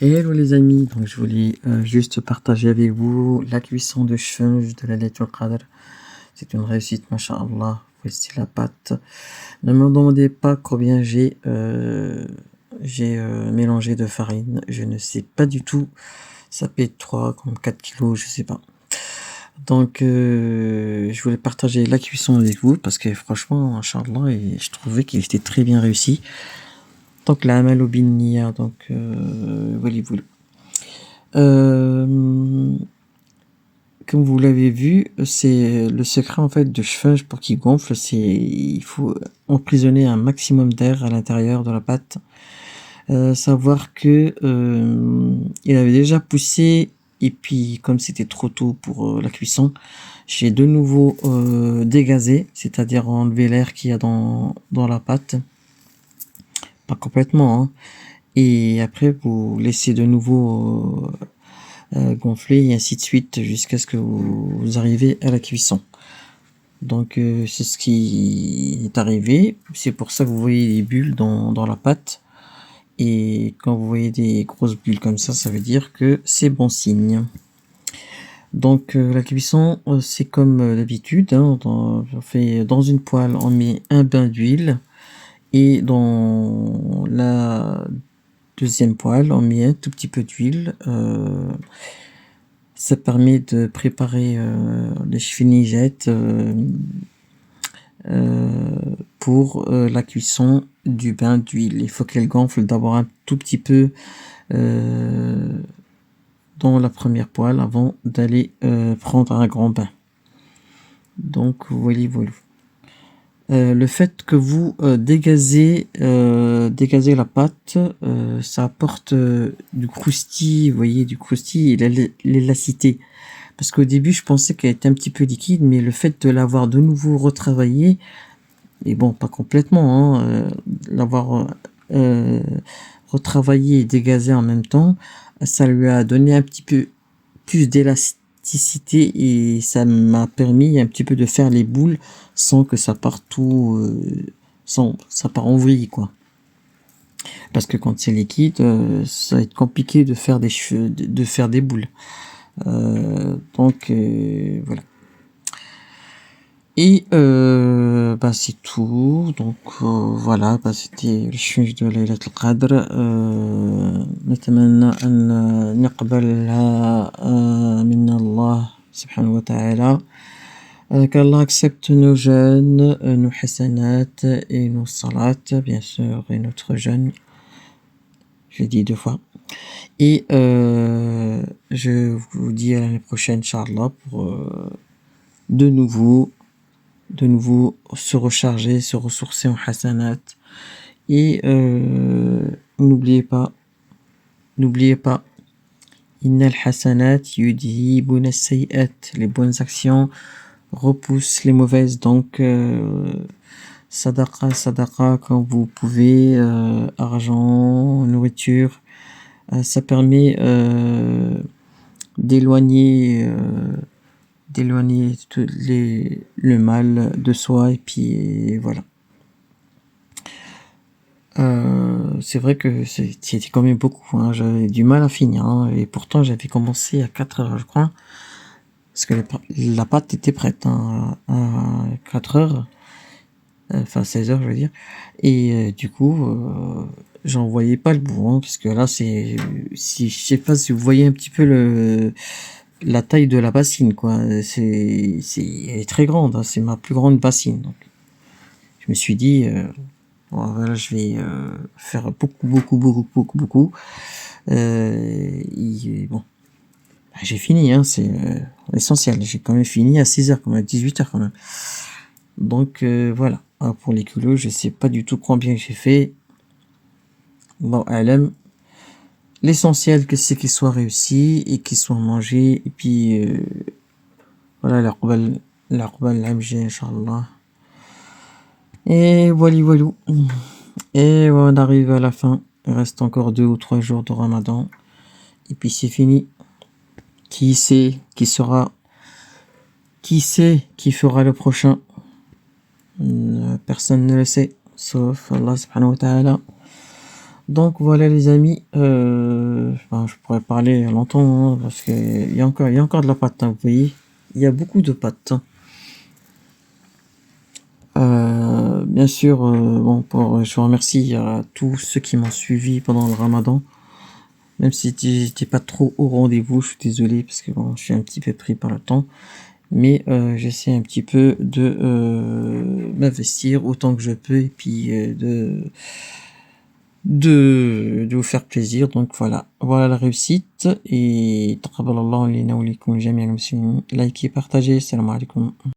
Hello les amis, donc je voulais juste partager avec vous la cuisson de cheveux de la Laylatul Qadr. C'est une réussite, masha'Allah. Voici la pâte. Ne me demandez pas combien j'ai mélangé de farine. Je ne sais pas du tout. Ça peut être 3 comme 4 kilos, je sais pas. Donc je voulais partager la cuisson avec vous parce que franchement, masha'Allah, et je trouvais qu'il était très bien réussi. Donc la amal au binniya, donc voilà. Comme vous l'avez vu, c'est le secret en fait de cheveux pour qu'il gonfle, il faut emprisonner un maximum d'air à l'intérieur de la pâte. Savoir que il avait déjà poussé et puis comme c'était trop tôt pour la cuisson, j'ai de nouveau dégazé, c'est-à-dire enlevé l'air qu'il y a dans la pâte, pas complètement, hein. Et après vous laissez de nouveau gonfler et ainsi de suite jusqu'à ce que vous arrivez à la cuisson. Donc c'est ce qui est arrivé, c'est pour ça que vous voyez les bulles dans la pâte, et quand vous voyez des grosses bulles comme ça veut dire que c'est bon signe. Donc la cuisson c'est comme d'habitude, hein, on fait dans une poêle, on met un bain d'huile, et dans la deuxième poêle on met un tout petit peu d'huile. Ça permet de préparer les chevignettes pour la cuisson du bain d'huile. Il faut qu'elle gonfle d'abord un tout petit peu dans la première poêle avant d'aller prendre un grand bain. Donc voilà. Le fait que vous dégazez la pâte, ça apporte du croustillant, vous voyez, du croustillant et l'élasticité. Parce qu'au début, je pensais qu'elle était un petit peu liquide, mais le fait de l'avoir de nouveau retravaillé, et bon, pas complètement, hein, l'avoir retravaillé et dégazé en même temps, ça lui a donné un petit peu plus d'élasticité et ça m'a permis un petit peu de faire les boules sans que ça parte ça part en vrille, quoi. Parce que quand c'est liquide, ça va être compliqué de faire de faire des boules. Donc voilà. Et c'est tout. Donc voilà, c'était le chouj de Laylatul Qadr. نتمنى أن نقبلها من Allah subhanahu wa ta'ala. Qu'Allah accepte nos jeûnes, nos hasanat et nos salats, bien sûr, et notre jeûne. J'ai dit 2 fois. Et je vous dis à l'année prochaine, Inch'Allah, pour de nouveau se recharger, se ressourcer en hasanat. Et n'oubliez pas, innal hasanat yudhibuna as-sayyi'at, les bonnes actions repoussent les mauvaises. Donc sadaqa quand vous pouvez, argent, nourriture, ça permet d'éloigner le mal de soi, et puis voilà. C'est vrai que c'était quand même beaucoup, hein. J'avais du mal à finir, hein, et pourtant j'avais commencé à 4 heures, je crois, parce que la pâte était prête, hein, à 4 heures, enfin 16 heures je veux dire, et du coup j'en voyais pas le bout, hein, parce que là je sais pas si vous voyez un petit peu la taille de la bassine, quoi. Elle est très grande, hein, c'est ma plus grande bassine. Donc je me suis dit voilà, je vais faire beaucoup. Et bon, j'ai fini, hein, c'est l'essentiel. J'ai quand même fini à 6 heures, quand même, 18 heures quand même. Donc voilà. Pour les kilos, je sais pas du tout combien j'ai fait. Bon, l'essentiel c'est qu'ils soient réussis et qu'ils soient mangés, et puis voilà, la l'amj, Inch'Allah. Et voilà. Et on arrive à la fin. Il reste encore 2 ou 3 jours de Ramadan. Et puis c'est fini. Qui sait qui fera le prochain? Personne ne le sait, sauf Allah subhanahu wa ta'ala. Donc voilà les amis, pourrais parler longtemps, hein, parce que il y a encore de la pâte, hein, vous voyez. Il y a beaucoup de pâte, hein. Bien sûr, bon, je vous remercie à tous ceux qui m'ont suivi pendant le Ramadan. Même si j'étais pas trop au rendez-vous, je suis désolé parce que bon, je suis un petit peu pris par le temps. Mais j'essaie un petit peu de m'investir autant que je peux et puis de vous faire plaisir. Donc voilà, voilà la réussite. Et taqabbalallahu lina wa lakum jami'an muslimin. Likez, partagez. Salam alaikum.